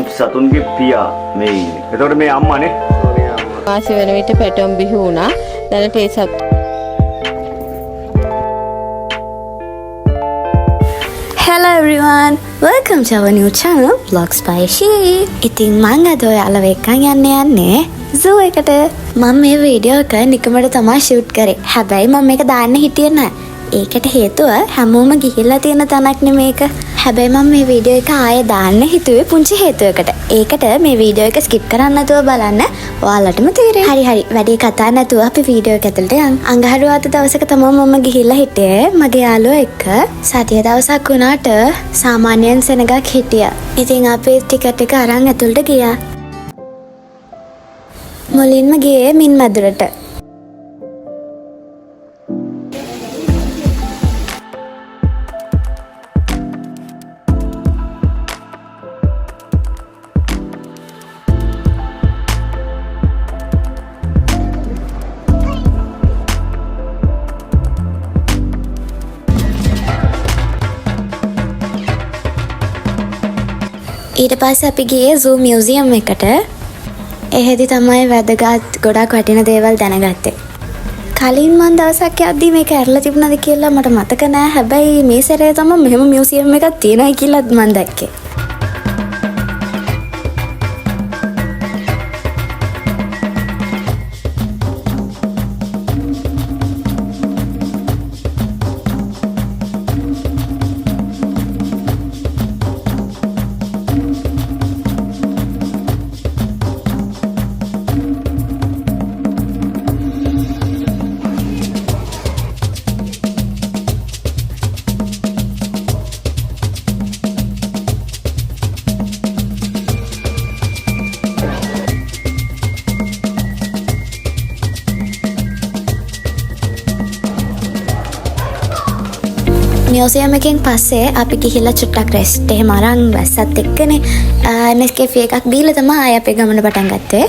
පුංචි සතුන්ගේ පියා මේ ඉන්නේ. එතකොට මේ අම්මානේ. වාසි වෙන විට පැටොම් බිහි වුණා. දැනට ඒ සත් Hello everyone, welcome to our new channel Vlogs by She. ඉතින් මං අද ඔයාලව එක්කන් යන්නේ zoo එකට. මම මේ වීඩියෝ එක නිකමට තමයි ෂූට් කරේ. හැබැයි මම මේක දාන්න හිටියේ නැහැ. ඒකට හේතුව හැමෝම ගිහිල්ලා තියෙන තැනක් නේ මේක. හැබැයි මම මේ වීඩියෝ එක ආයෙ දාන්න හිතුවේ පුංචි හේතුවකට. ඒකට මේ වීඩියෝ එක ස්කිප් කරන්න නැතුව බලන්න. ඔයාලටම තේරෙයි. හරි අපි කතා නැතුව අපි වීඩියෝ එක ඇතුළට යමු. අඟහරුවාත දවසක තමයි මම ගිහිල්ලා හිටියේ මගේ යාළුවා එක්ක. සතිය දවසක් වුණාට සාමාන්‍යයෙන් සෙනගක් හිටියා. ඉතින් අපි ටිකට් එක අරන් ඇතුළට ගියා. මුලින්ම ගියේ මින් මැදුරට. ඊට පස්සේ අපි ගියේ zoo museum එකට. එහෙදි තමයි වැදගත් ගොඩක් වටින දේවල් දැනගත්තේ. කලින් මම දවසක් යද්දි මේක ඇරලා තිබුණාද කියලා මට මතක නෑ. හැබැයි මේ සැරේ තමයි මෙහෙම මියුසියම් එකක් තියෙනයි කියලා මම දැක්කේ. මියුසියම් එකෙන් පස්සේ අපි ගිහිල්ලා චුට්ටක් රෙස්ට් එහෙම අරන් වැස්සත් එක්කනේ නෙස්කේෆේ එකක් බීලා තමයි ආයෙ අපේ ගමන පටන් ගත්තේ.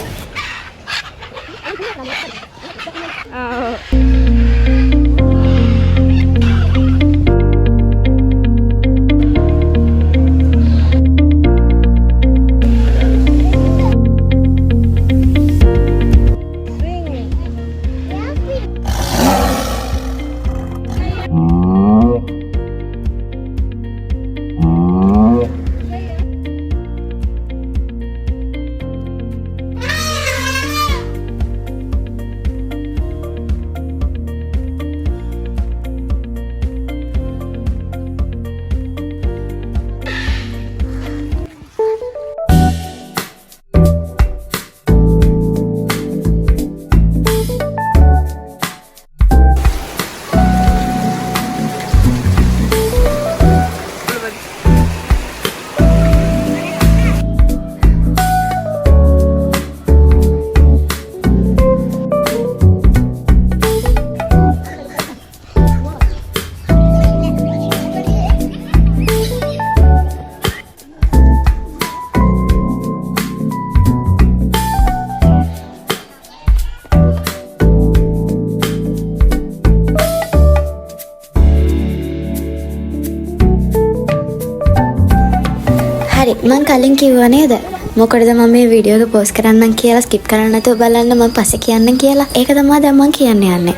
මං කලින් කිව්වා නේද මොකටද මම මේ වීඩියෝ එක පෝස්ට් කරන්නම් කියලා ස්කිප් කරන්න නැතුව බලන්න මම පස්සේ කියන්නම් කියලා. ඒක තමයි දැන් මං කියන්න යන්නේ.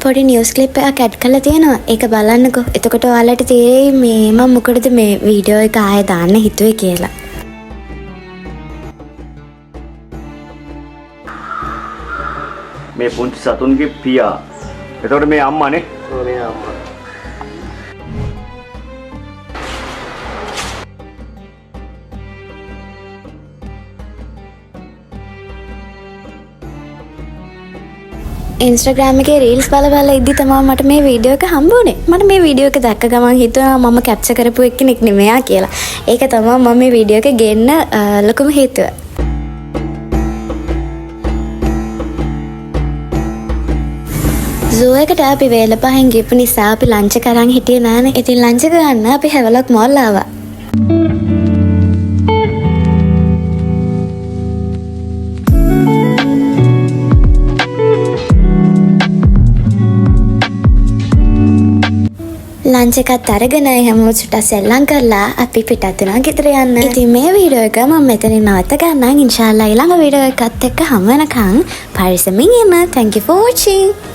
පොඩි නිවුස් ක්ලිප් එකක් ඇඩ් කරලා තියෙනවා. ඒක බලන්නකෝ. එතකොට ඔයාලට තේරෙයි මේ මම මොකටද මේ වීඩියෝ එක ආයෙ දාන්න හිතුවේ කියලා. මේ පුංචි සතුන්ගේ පියා. එතකොට මේ අම්මානේ. මේ අම්මා. Instagram එකේ රීල්ස් බලලා ඉද්දි තමයි මට මේ වීඩියෝ එක හම්බුනේ. මට මේ වීඩියෝ එක දැක්ක ගමන් හිතුණා මම කැප්චර් කරපු එක්කෙනෙක් නෙමෙයා කියලා. ඒක තමයි මම මේ වීඩියෝ එක ගේන්න ලොකුම හේතුව. zoo එකට අපි වේල පහෙන් ගිහපු නිසා අපි ලන්ච් එක අරන් හිටියේ නෑනේ. ඉතින් ලන්ච් එක ගන්න අපි හැවලක් මෝල් ආවා. ලන්ච් ලන්ච් එකත් අරගෙන හැමෝම චුට්ටක් සෙල්ලම් කරලා අපි පිටත් වුණා ගෙදර යන්න. ඉතින් මේ වීඩියෝ එක මම මෙතනින් නවත්ත ගන්නම්. ඉන්ෂාල්ලා ඊළඟ වීඩියෝ එකත් එක්ක හමු වෙනකන් පරිස්සමින් ඉන්න. Thank you for watching.